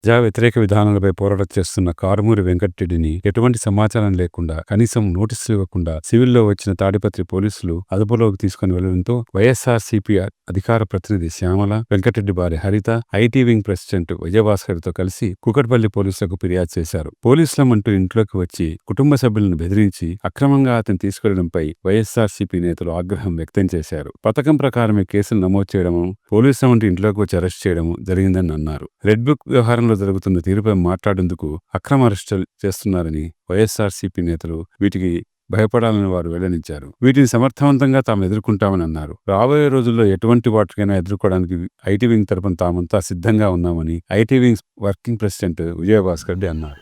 ప్రజా వ్యతిరేక విధానాలపై పోరాటం చేస్తున్న కారుమూరి వెంకటరెడ్డిని ఎటువంటి సమాచారం లేకుండా, కనీసం నోటీసులు ఇవ్వకుండా సివిల్లో వచ్చిన తాడిపత్రి పోలీసులు అదుపులోకి తీసుకుని వెళ్లడంతో వైఎస్ఆర్సీపీ అధికార ప్రతినిధి శ్యామల, వెంకటరెడ్డి భార్య హరిత, ఐటీ వింగ్ ప్రెసిడెంట్ విజయభాస్కర్తో కలిసి కూకట్పల్లి పోలీసులకు ఫిర్యాదు చేశారు. పోలీసులమంటూ ఇంట్లోకి వచ్చి కుటుంబ సభ్యులను బెదిరించి అక్రమంగా అతను తీసుకెళ్లడంపై వైఎస్ఆర్సీపీ నేతలు ఆగ్రహం వ్యక్తం చేశారు. పథకం ప్రకారమే కేసులు నమోదు చేయడము, పోలీసులమంటూ ఇంట్లోకి వచ్చి అరెస్ట్ చేయడము జరిగిందని అన్నారు. రెడ్ బుక్ వ్యవహారంలో జరుగుతున్న తీరుపై మాట్లాడేందుకు అక్రమ అరెస్టులు చేస్తున్నారని వైఎస్ఆర్సీపీ నేతలు వీటికి భయపడాలని వారు వెల్లడించారు. వీటిని సమర్థవంతంగా తాము ఎదుర్కొంటామని అన్నారు. రాబోయే రోజుల్లో ఎటువంటి వాటికైనా ఎదుర్కోవడానికి ఐటీ వింగ్ తరపున తామంతా సిద్ధంగా ఉన్నామని IT wing working president Vijayabhaskar Reddy అన్నారు.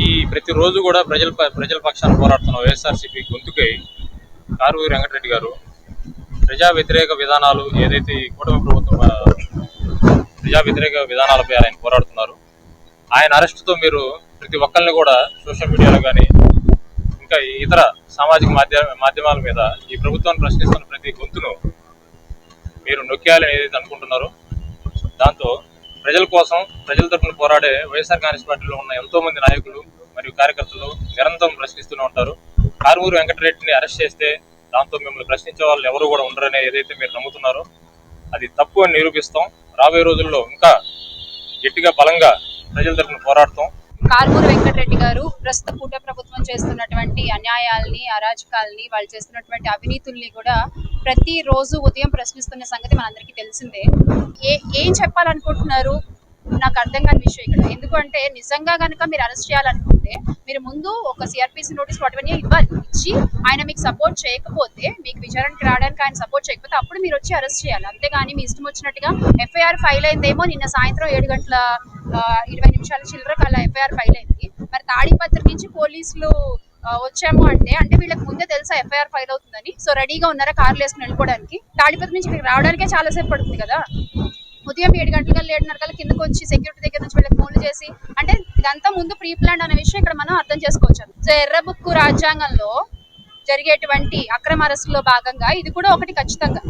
ఈ ప్రతిరోజు కూడా ప్రజల పక్షాన పోరాడుతున్న వైఎస్ఆర్సీపీ గొంతుకై కారుమూరి వెంకటరెడ్డి గారు ప్రజా వ్యతిరేక విధానాలు ఏదైతే ఈ కూటమి ప్రభుత్వం ప్రజా వ్యతిరేక విధానాలపై ఆయన పోరాడుతున్నారు. ఆయన అరెస్టుతో మీరు ప్రతి ఒక్కరిని కూడా సోషల్ మీడియాలో కానీ ఇంకా ఇతర సామాజిక మాధ్యమాల మీద ఈ ప్రభుత్వాన్ని ప్రశ్నిస్తున్న ప్రతి గొంతును మీరు నొక్కేయాలని ఏదైతే అనుకుంటున్నారో, దాంతో ప్రజల కోసం ప్రజల తరపున పోరాడే వైఎస్ఆర్ కాంగ్రెస్ పార్టీలో ఉన్న ఎంతో మంది నాయకులు మరియు కార్యకర్తలు నిరంతరం ప్రశ్నిస్తూనే ఉంటారు. కారుమూరి వెంకటరెడ్డిని అరెస్ట్ చేస్తే దాంతో మిమ్మల్ని ప్రశ్నించే వాళ్ళు ఎవరు కూడా ఉండరనే ఏదైతే మీరు నమ్ముతున్నారో అది తప్పు అని నిరూపిస్తాం. రాబోయే రోజుల్లో ఇంకా గట్టిగా బలంగా ప్రజల తరపున పోరాడతాం. కారుమూరి వెంకటరెడ్డి గారు ప్రస్తుత కూటమి ప్రభుత్వం చేస్తున్నటువంటి అన్యాయాల్ని, అరాచకాల్ని, వాళ్ళు చేస్తున్నటువంటి అవినీతుల్ని కూడా ప్రతి రోజు ఉదయం ప్రశ్నిస్తున్న సంగతి మనందరికీ తెలిసిందే. ఏం చెప్పాలనుకుంటున్నారు నాకు అర్థం కాని విషయం ఇక్కడ. ఎందుకంటే నిజంగా కనుక మీరు అరెస్ట్ చేయాలనుకుంటే మీరు ముందు ఒక సిఆర్పిసి నోటీస్ వాటివన్నీ ఇవ్వాలి. ఇచ్చి ఆయన మీకు సపోర్ట్ చేయకపోతే, మీకు విచారణకి రావడానికి ఆయన సపోర్ట్ చేయకపోతే అప్పుడు మీరు వచ్చి అరెస్ట్ చేయాలి. అంతేగాని మీ ఇష్టం వచ్చినట్టుగా ఎఫ్ఐఆర్ ఫైల్ అయిందేమో నిన్న సాయంత్రం 7:20 చిల్లర కల్లా ఎఫ్ఐఆర్ ఫైల్ అయింది. మరి తాడిపత్రి నుంచి పోలీసులు వచ్చాము అంటే వీళ్ళకి ముందే తెలుసా ఎఫ్ఐఆర్ ఫైల్ అవుతుందని? సో రెడీగా ఉన్నారా కార్లు వేసుకుని వెళ్ళిపోవడానికి? తాడిపత్రి నుంచి మీకు రావడానికే చాలా సేపు పడుతుంది కదా. ఉదయం 7 గంటల 7:30 కిందకు వచ్చి సెక్యూరిటీ దగ్గర నుంచి వీళ్ళకి ఫోన్లు చేసి అంటే ఇదంతా ముందు ప్రీ ప్లాన్ అనే విషయం ఇక్కడ మనం అర్థం చేసుకోవచ్చు. సో ఎర్ర బుక్కు రాజ్యాంగంలో జరిగేటువంటి అక్రమ అరెస్టులో భాగంగా ఇది కూడా ఒకటి ఖచ్చితంగా.